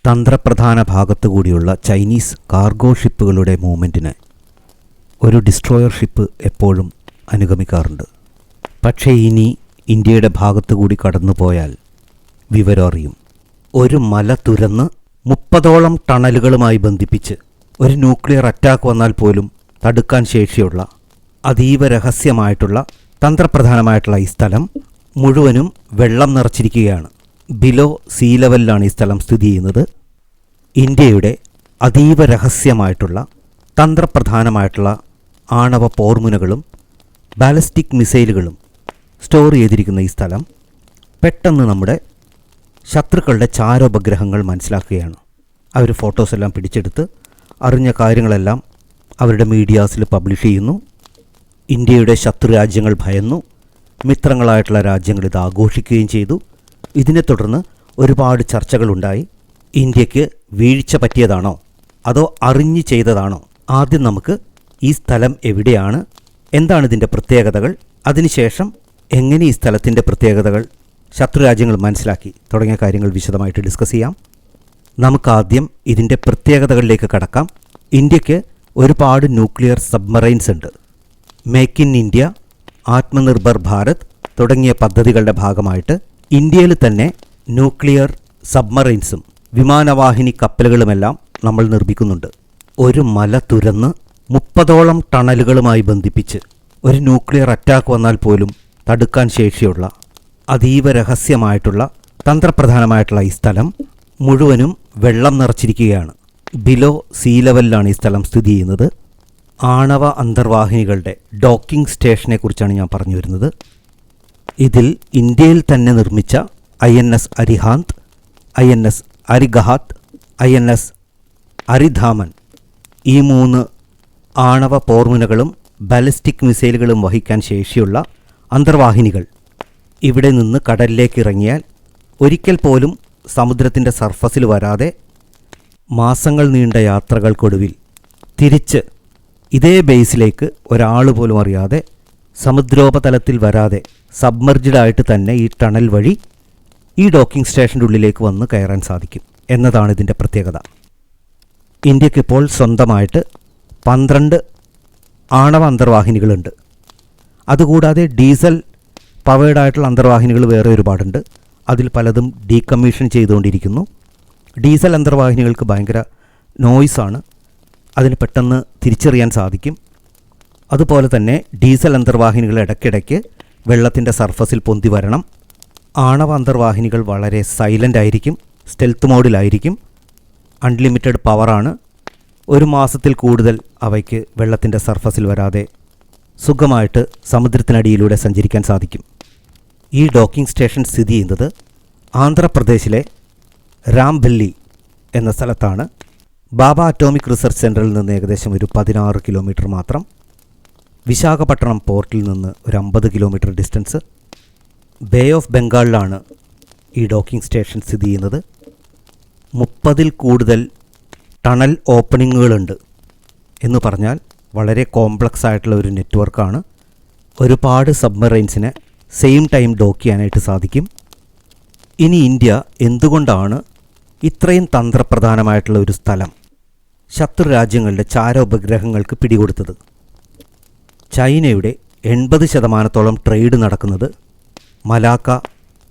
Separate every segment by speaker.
Speaker 1: തന്ത്രപ്രധാന ഭാഗത്തുകൂടിയുള്ള Chinese cargo ഷിപ്പുകളുടെ മൂവ്മെൻറ്റിന് ഒരു destroyer ship എപ്പോഴും അനുഗമിക്കാറുണ്ട്. പക്ഷേ ഇനി ഇന്ത്യയുടെ ഭാഗത്തുകൂടി കടന്നുപോയാൽ വിവരം അറിയും. ഒരു മല തുരന്ന് 30ഓളം ടണലുകളുമായി ബന്ധിപ്പിച്ച് ഒരു ന്യൂക്ലിയർ അറ്റാക്ക് വന്നാൽ പോലും തടുക്കാൻ ശേഷിയുള്ള അതീവ രഹസ്യമായിട്ടുള്ള തന്ത്രപ്രധാനമായിട്ടുള്ള ഈ സ്ഥലം മുഴുവനും വെള്ളം നിറച്ചിരിക്കുകയാണ്. ബിലോ സീ ലെവലിലാണ് ഈ സ്ഥലം സ്ഥിതി ചെയ്യുന്നത്. ഇന്ത്യയുടെ അതീവ രഹസ്യമായിട്ടുള്ള തന്ത്രപ്രധാനമായിട്ടുള്ള ആണവ പോർമുനകളും ബാലിസ്റ്റിക് മിസൈലുകളും സ്റ്റോർ ചെയ്തിരിക്കുന്ന ഈ സ്ഥലം പെട്ടെന്ന് നമ്മുടെ ശത്രുക്കളുടെ ചാരോപഗ്രഹങ്ങൾ മനസ്സിലാക്കുകയാണ്. അവർ ഫോട്ടോസ് എല്ലാം പിടിച്ചെടുത്ത് അറിഞ്ഞ കാര്യങ്ങളെല്ലാം അവരുടെ മീഡിയാസിൽ പബ്ലിഷ് ചെയ്യുന്നു. ഇന്ത്യയുടെ ശത്രു രാജ്യങ്ങൾ ഭയന്നു. മിത്രങ്ങളായിട്ടുള്ള രാജ്യങ്ങൾ ഇത് ആഘോഷിക്കുകയും ചെയ്തു. ഇതിനെ തുടർന്ന് ഒരുപാട് ചർച്ചകളുണ്ടായി. ഇന്ത്യക്ക് വീഴ്ച പറ്റിയതാണോ അതോ അറിഞ്ഞു ചെയ്തതാണോ? ആദ്യം നമുക്ക് ഈ സ്ഥലം എവിടെയാണ്, എന്താണ് ഇതിൻ്റെ പ്രത്യേകതകൾ, അതിനുശേഷം എങ്ങനെ ഈ സ്ഥലത്തിൻ്റെ പ്രത്യേകതകൾ ശത്രുരാജ്യങ്ങൾ മനസ്സിലാക്കി തുടങ്ങിയ കാര്യങ്ങൾ വിശദമായിട്ട് ഡിസ്കസ് ചെയ്യാം. നമുക്കാദ്യം ഇതിൻ്റെ പ്രത്യേകതകളിലേക്ക് കടക്കാം. ഇന്ത്യക്ക് ഒരുപാട് ന്യൂക്ലിയർ സബ്മറൈൻസ് ഉണ്ട്. Make in India, Atmanirbhar Bharat തുടങ്ങിയ പദ്ധതികളുടെ ഭാഗമായിട്ട് ഇന്ത്യയിൽ തന്നെ ന്യൂക്ലിയർ സബ്മറൈൻസും വിമാനവാഹിനി കപ്പലുകളുമെല്ലാം നമ്മൾ നിർമ്മിക്കുന്നുണ്ട്. ഒരു മല തുരന്ന് 30ഓളം ടണലുകളുമായി ബന്ധിപ്പിച്ച് ഒരു ന്യൂക്ലിയർ അറ്റാക്ക് വന്നാൽ പോലും തടുക്കാൻ ശേഷിയുള്ള അതീവ രഹസ്യമായിട്ടുള്ള തന്ത്രപ്രധാനമായിട്ടുള്ള ഈ സ്ഥലം മുഴുവനും വെള്ളം നിറച്ചിരിക്കുകയാണ്. ബിലോ സീ ലെവലിലാണ് ഈ സ്ഥലം സ്ഥിതി ചെയ്യുന്നത്. ആണവ അന്തർവാഹിനികളുടെ ഡോക്കിംഗ് സ്റ്റേഷനെ കുറിച്ചാണ് ഞാൻ പറഞ്ഞു വരുന്നത്. ഇതിൽ ഇന്ത്യയിൽ തന്നെ നിർമ്മിച്ച INS അരിഹാന്ത്, INS അരിഗഹാത്ത്, INS അരിധാമൻ ഈ 3 ആണവ പോർമുനകളും ബാലിസ്റ്റിക് മിസൈലുകളും വഹിക്കാൻ ശേഷിയുള്ള അന്തർവാഹിനികൾ ഇവിടെ നിന്ന് കടലിലേക്ക് ഇറങ്ങിയാൽ ഒരിക്കൽ പോലും സമുദ്രത്തിൻ്റെ സർഫസിൽ വരാതെ മാസങ്ങൾ നീണ്ട യാത്രകൾക്കൊടുവിൽ തിരിച്ച് ഇതേ ബേസിലേക്ക് ഒരാൾ പോലും അറിയാതെ സമുദ്രോപതലത്തിൽ വരാതെ സബ്മർജ്ഡായിട്ട് തന്നെ ഈ ടണൽ വഴി ഈ ഡോക്കിംഗ് സ്റ്റേഷൻ്റെ ഉള്ളിലേക്ക് വന്ന് കയറാൻ സാധിക്കും എന്നതാണ് ഇതിൻ്റെ പ്രത്യേകത. ഇന്ത്യക്കിപ്പോൾ സ്വന്തമായിട്ട് 12 ആണവ അന്തർവാഹിനികളുണ്ട്. അതുകൂടാതെ ഡീസൽ പവേർഡായിട്ടുള്ള അന്തർവാഹിനികൾ വേറെ ഒരുപാടുണ്ട്. അതിൽ പലതും ഡീകമ്മീഷൻ ചെയ്തുകൊണ്ടിരിക്കുന്നു. ഡീസൽ അന്തർവാഹിനികൾക്ക് ഭയങ്കര നോയ്സാണ്, അതിന് പെട്ടെന്ന് തിരിച്ചറിയാൻ സാധിക്കും. അതുപോലെ തന്നെ ഡീസൽ അന്തർവാഹിനികൾ ഇടയ്ക്കിടയ്ക്ക് വെള്ളത്തിൻ്റെ സർഫസിൽ പൊന്തി വരണം. ആണവ അന്തർവാഹിനികൾ വളരെ സൈലൻ്റ് ആയിരിക്കും, സ്റ്റെൽത്ത് മോഡിലായിരിക്കും. അൺലിമിറ്റഡ് പവറാണ്. 1 മാസത്തിൽ കൂടുതൽ അവയ്ക്ക് വെള്ളത്തിൻ്റെ സർഫസിൽ വരാതെ സുഖമായിട്ട് സമുദ്രത്തിനടിയിലൂടെ സഞ്ചരിക്കാൻ സാധിക്കും. ഈ ഡോക്കിംഗ് സ്റ്റേഷൻ സ്ഥിതി ചെയ്യുന്നത് ആന്ധ്രാപ്രദേശിലെ രാംബല്ലി എന്ന സ്ഥലത്താണ്. ബാബ അറ്റോമിക് റിസർച്ച് സെൻറ്ററിൽ നിന്ന് ഏകദേശം ഒരു 16 കിലോമീറ്റർ മാത്രം. വിശാഖപട്ടണം പോർട്ടിൽ നിന്ന് ഒരു 50 കിലോമീറ്റർ ഡിസ്റ്റൻസ്. ബേ ഓഫ് ബംഗാളിലാണ് ഈ ഡോക്കിംഗ് സ്റ്റേഷൻ സ്ഥിതി ചെയ്യുന്നത്. 30ൽ കൂടുതൽ ടണൽ ഓപ്പണിങ്ങുകളുണ്ട് എന്ന് പറഞ്ഞാൽ വളരെ കോംപ്ലക്സ് ആയിട്ടുള്ള ഒരു നെറ്റ്വർക്കാണ്. ഒരുപാട് സബ്മറൈൻസിനെ സെയിം ടൈം ഡോക്ക് ചെയ്യാനായിട്ട് സാധിക്കും. ഇനി ഇന്ത്യ എന്തുകൊണ്ടാണ് ഇത്രയും തന്ത്രപ്രധാനമായിട്ടുള്ള ഒരു സ്ഥലം ശത്രു രാജ്യങ്ങളുടെ ചാരോപഗ്രഹങ്ങൾക്ക് പിടികൊടുത്തത്? ചൈനയുടെ 80% ട്രേഡ് നടക്കുന്നത് മലാക്ക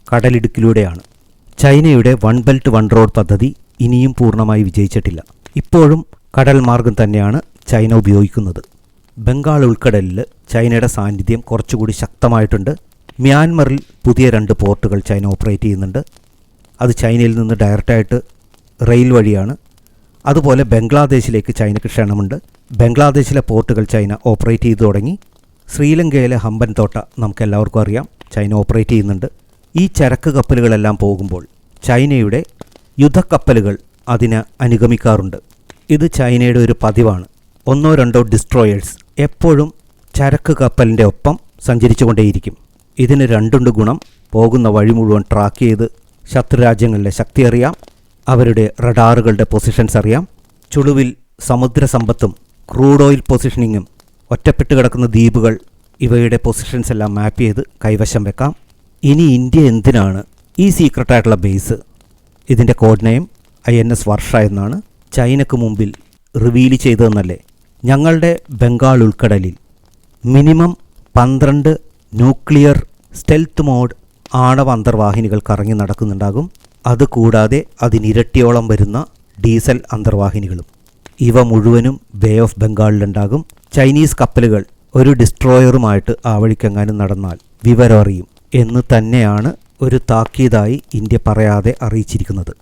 Speaker 1: കടലിടുക്കിലൂടെയാണ്. ചൈനയുടെ 1 ബെൽറ്റ് 1 റോഡ് പദ്ധതി ഇനിയും പൂർണ്ണമായി വിജയിച്ചിട്ടില്ല. ഇപ്പോഴും കടൽ മാർഗം തന്നെയാണ് ചൈന ഉപയോഗിക്കുന്നത്. ബംഗാൾ ഉൾക്കടലിൽ ചൈനയുടെ സാന്നിധ്യം കുറച്ചുകൂടി ശക്തമായിട്ടുണ്ട്. മ്യാൻമറിൽ പുതിയ 2 പോർട്ടുകൾ ചൈന ഓപ്പറേറ്റ് ചെയ്യുന്നുണ്ട്. അത് ചൈനയിൽ നിന്ന് ഡയറക്റ്റായിട്ട് റെയിൽ വഴിയാണ്. അതുപോലെ ബംഗ്ലാദേശിലേക്ക് ചൈനയ്ക്ക് ക്ഷണമുണ്ട്. ബംഗ്ലാദേശിലെ പോർട്ടുകൾ ചൈന ഓപ്പറേറ്റ് ചെയ്തു തുടങ്ങി. ശ്രീലങ്കയിലെ ഹമ്പൻ തോട്ട നമുക്കെല്ലാവർക്കും അറിയാം, ചൈന ഓപ്പറേറ്റ് ചെയ്യുന്നുണ്ട്. ഈ ചരക്ക് കപ്പലുകളെല്ലാം പോകുമ്പോൾ ചൈനയുടെ യുദ്ധക്കപ്പലുകൾ അതിന് അനുഗമിക്കാറുണ്ട്. ഇത് ചൈനയുടെ ഒരു പതിവാണ്. 1-2 ഡിസ്ട്രോയേഴ്സ് എപ്പോഴും ചരക്ക് കപ്പലിൻ്റെ ഒപ്പം സഞ്ചരിച്ചുകൊണ്ടേയിരിക്കും. ഇതിന് 2 ഗുണം. പോകുന്ന വഴി മുഴുവൻ ട്രാക്ക് ചെയ്ത് ശത്രുരാജ്യങ്ങളുടെ ശക്തി അറിയാം, അവരുടെ റഡാറുകളുടെ പൊസിഷൻസ് അറിയാം. ചുളുവിൽ സമുദ്രസമ്പത്തും ക്രൂഡ് ഓയിൽ പൊസിഷനിങ്ങും ഒറ്റപ്പെട്ട് കിടക്കുന്ന ദ്വീപുകൾ ഇവയുടെ പൊസിഷൻസ് എല്ലാം മാപ്പ് ചെയ്ത് കൈവശം വെക്കാം. ഇനി ഇന്ത്യ എന്തിനാണ് ഈ സീക്രട്ടായിട്ടുള്ള ബേസ്, ഇതിൻ്റെ കോഡ് നെയിം INS വർഷ എന്നാണ് ചൈനയ്ക്ക് മുമ്പിൽ റിവീൽ ചെയ്തതെന്നല്ലേ. ഞങ്ങളുടെ ബംഗാൾ ഉൾക്കടലിൽ മിനിമം 12 ന്യൂക്ലിയർ സ്റ്റെൽത്ത് മോഡ് ആണവ അന്തർവാഹിനികൾ കറങ്ങി നടക്കുന്നുണ്ടാകും. അതുകൂടാതെ അതിനിരട്ടിയോളം വരുന്ന ഡീസൽ അന്തർവാഹിനികളും. ഇവ മുഴുവനും ബേ ഓഫ് ബംഗാളിലുണ്ടാകും. ചൈനീസ് കപ്പലുകൾ ഒരു ഡിസ്ട്രോയറുമായിട്ട് ആ വഴിക്കെങ്ങാനും നടന്നാൽ വിവരം അറിയും എന്ന് തന്നെയാണ് ഒരു താക്കീതായി ഇന്ത്യ പറയാതെ അറിയിച്ചിരിക്കുന്നത്.